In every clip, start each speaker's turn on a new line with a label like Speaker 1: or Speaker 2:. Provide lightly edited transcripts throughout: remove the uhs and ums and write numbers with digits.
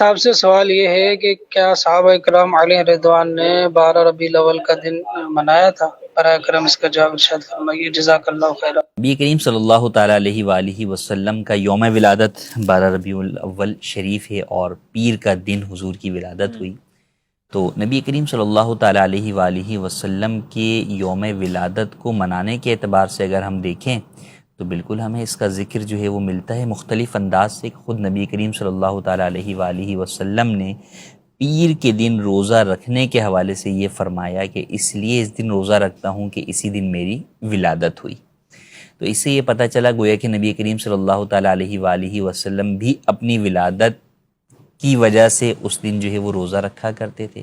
Speaker 1: صاحب سے سوال یہ ہے کہ کیا صحابہ کرام علیہ رضوان نے 12 ربیع الاول کا دن منایا تھا؟ براہ کرم اس کا جواب ارشاد فرمائیے، جزاک اللہ خیر۔
Speaker 2: نبی کریم صلی اللہ تعالیٰ علیہ وآلہ وسلم کا یوم ولادت 12 ربیع الاول شریف ہے اور پیر کا دن حضور کی ولادت ہوئی۔ تو نبی کریم صلی اللہ تعالیٰ علیہ وآلہ وسلم کے یوم ولادت کو منانے کے اعتبار سے اگر ہم دیکھیں تو بالکل ہمیں اس کا ذکر جو ہے وہ ملتا ہے مختلف انداز سے۔ خود نبی کریم صلی اللہ تعالیٰ علیہ وآلہ وسلم نے پیر کے دن روزہ رکھنے کے حوالے سے یہ فرمایا کہ اس لیے اس دن روزہ رکھتا ہوں کہ اسی دن میری ولادت ہوئی۔ تو اس سے یہ پتہ چلا گویا کہ نبی کریم صلی اللہ تعالیٰ علیہ وآلہ وسلم بھی اپنی ولادت کی وجہ سے اس دن جو ہے وہ روزہ رکھا کرتے تھے۔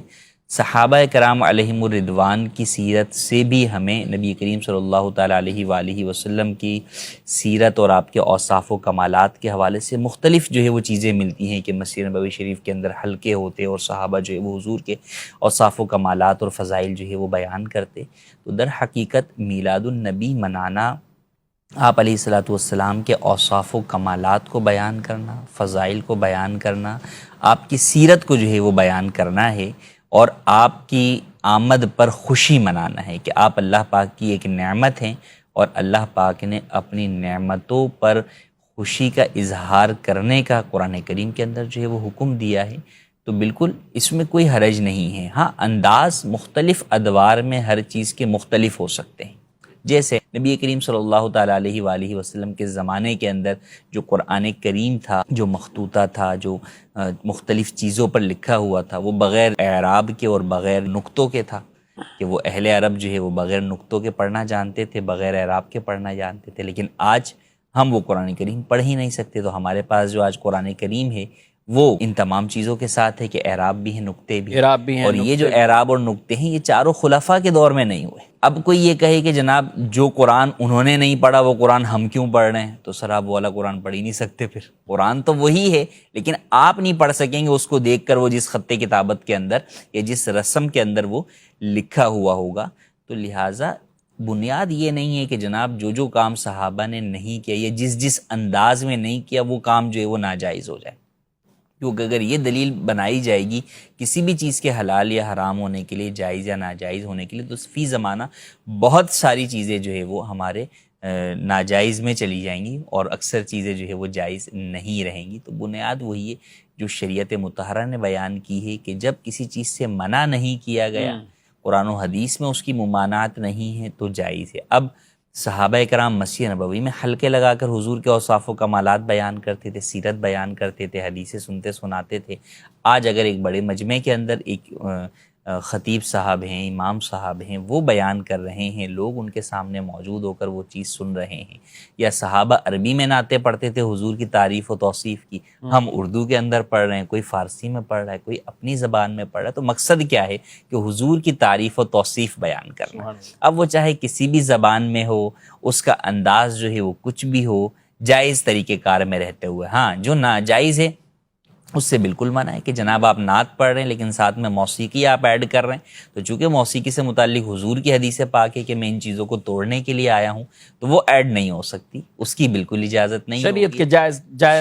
Speaker 2: صحابہ کرام علیہم الرضوان کی سیرت سے بھی ہمیں نبی کریم صلی اللہ تعالیٰ علیہ وآلہ وسلم کی سیرت اور آپ کے اوصاف و کمالات کے حوالے سے مختلف جو ہے وہ چیزیں ملتی ہیں کہ مسجد نبوی شریف کے اندر حلقے ہوتے اور صحابہ جو ہے وہ حضور کے اوصاف و کمالات اور فضائل جو ہے وہ بیان کرتے۔ تو در حقیقت میلاد النبی منانا، آپ علیہ الصلاۃ والسلام کے اوصاف و کمالات کو بیان کرنا، فضائل کو بیان کرنا، آپ کی سیرت کو جو ہے وہ بیان کرنا ہے اور آپ کی آمد پر خوشی منانا ہے کہ آپ اللہ پاک کی ایک نعمت ہیں اور اللہ پاک نے اپنی نعمتوں پر خوشی کا اظہار کرنے کا قرآن کریم کے اندر جو ہے وہ حکم دیا ہے۔ تو بالکل اس میں کوئی حرج نہیں ہے۔ ہاں، انداز مختلف ادوار میں ہر چیز کے مختلف ہو سکتے ہیں۔ جیسے نبی کریم صلی اللہ تعالیٰ علیہ وآلہ وسلم کے زمانے کے اندر جو قرآن کریم تھا، جو مخطوطہ تھا، جو مختلف چیزوں پر لکھا ہوا تھا، وہ بغیر اعراب کے اور بغیر نقطوں کے تھا کہ وہ اہل عرب جو ہے وہ بغیر نقطوں کے پڑھنا جانتے تھے، بغیر اعراب کے پڑھنا جانتے تھے۔ لیکن آج ہم وہ قرآن کریم پڑھ ہی نہیں سکتے، تو ہمارے پاس جو آج قرآن کریم ہے وہ ان تمام چیزوں کے ساتھ ہے کہ اعراب بھی ہیں، نقطے بھی ہیں، اور یہ جو اعراب اور نقطے ہیں یہ چاروں خلفاء کے دور میں نہیں ہوئے۔ اب کوئی یہ کہے کہ جناب جو قرآن انہوں نے نہیں پڑھا وہ قرآن ہم کیوں پڑھ رہے ہیں، تو سر آپ وہ والا قرآن پڑھ ہی نہیں سکتے۔ پھر قرآن تو وہی ہے لیکن آپ نہیں پڑھ سکیں گے اس کو دیکھ کر، وہ جس خط کتابت کے اندر یا جس رسم کے اندر وہ لکھا ہوا ہوگا۔ تو لہٰذا بنیاد یہ نہیں ہے کہ جناب جو کام صحابہ نے نہیں کیا یا جس انداز میں نہیں کیا وہ کام جو ہے وہ ناجائز ہو جائے، کیونکہ اگر یہ دلیل بنائی جائے گی کسی بھی چیز کے حلال یا حرام ہونے کے لیے، جائز یا ناجائز ہونے کے لیے، تو فی زمانہ بہت ساری چیزیں جو ہے وہ ہمارے ناجائز میں چلی جائیں گی اور اکثر چیزیں جو ہے وہ جائز نہیں رہیں گی۔ تو بنیاد وہی ہے جو شریعت مطہرہ نے بیان کی ہے کہ جب کسی چیز سے منع نہیں کیا گیا، قرآن و حدیث میں اس کی ممانعت نہیں ہے، تو جائز ہے۔ اب صحابہ کرام مسجد نبوی میں حلقے لگا کر حضور کے اوصاف و کمالات بیان کرتے تھے، سیرت بیان کرتے تھے، حدیثیں سنتے سناتے تھے۔ آج اگر ایک بڑے مجمع کے اندر ایک خطیب صاحب ہیں، امام صاحب ہیں، وہ بیان کر رہے ہیں، لوگ ان کے سامنے موجود ہو کر وہ چیز سن رہے ہیں، یا صحابہ عربی میں نعتیں پڑھتے تھے حضور کی تعریف و توصیف کی، ہم اردو کے اندر پڑھ رہے ہیں، کوئی فارسی میں پڑھ رہا ہے، کوئی اپنی زبان میں پڑھ رہا ہے، تو مقصد کیا ہے کہ حضور کی تعریف و توصیف بیان کرنا۔ اب وہ چاہے کسی بھی زبان میں ہو، اس کا انداز جو ہے وہ کچھ بھی ہو، جائز طریقہ کار میں رہتے ہوئے۔ ہاں، جو ناجائز ہے اس سے بالکل منع ہے کہ جناب آپ نعت پڑھ رہے ہیں لیکن ساتھ میں موسیقی آپ ایڈ کر رہے ہیں، تو چونکہ موسیقی سے متعلق حضور کی حدیث پاک ہے کہ میں ان چیزوں کو توڑنے کے لیے آیا ہوں، تو وہ ایڈ نہیں ہو سکتی، اس کی بالکل اجازت نہیں ہوگی۔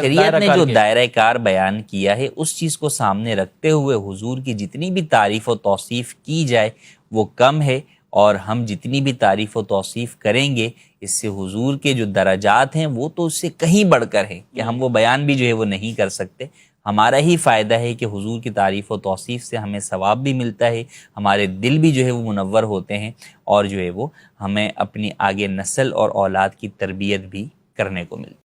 Speaker 2: شریعت نے جو دائرہ کار بیان کیا ہے اس چیز کو سامنے رکھتے ہوئے حضور کی جتنی بھی تعریف و توصیف کی جائے وہ کم ہے، اور ہم جتنی بھی تعریف و توصیف کریں گے اس سے حضور کے جو درجات ہیں وہ تو اس سے کہیں بڑھ کر ہیں کہ ہم وہ بیان بھی جو ہے وہ نہیں کر سکتے۔ ہمارا ہی فائدہ ہے کہ حضور کی تعریف و توصیف سے ہمیں ثواب بھی ملتا ہے، ہمارے دل بھی جو ہے وہ منور ہوتے ہیں، اور جو ہے وہ ہمیں اپنی آگے نسل اور اولاد کی تربیت بھی کرنے کو ملتی ہے۔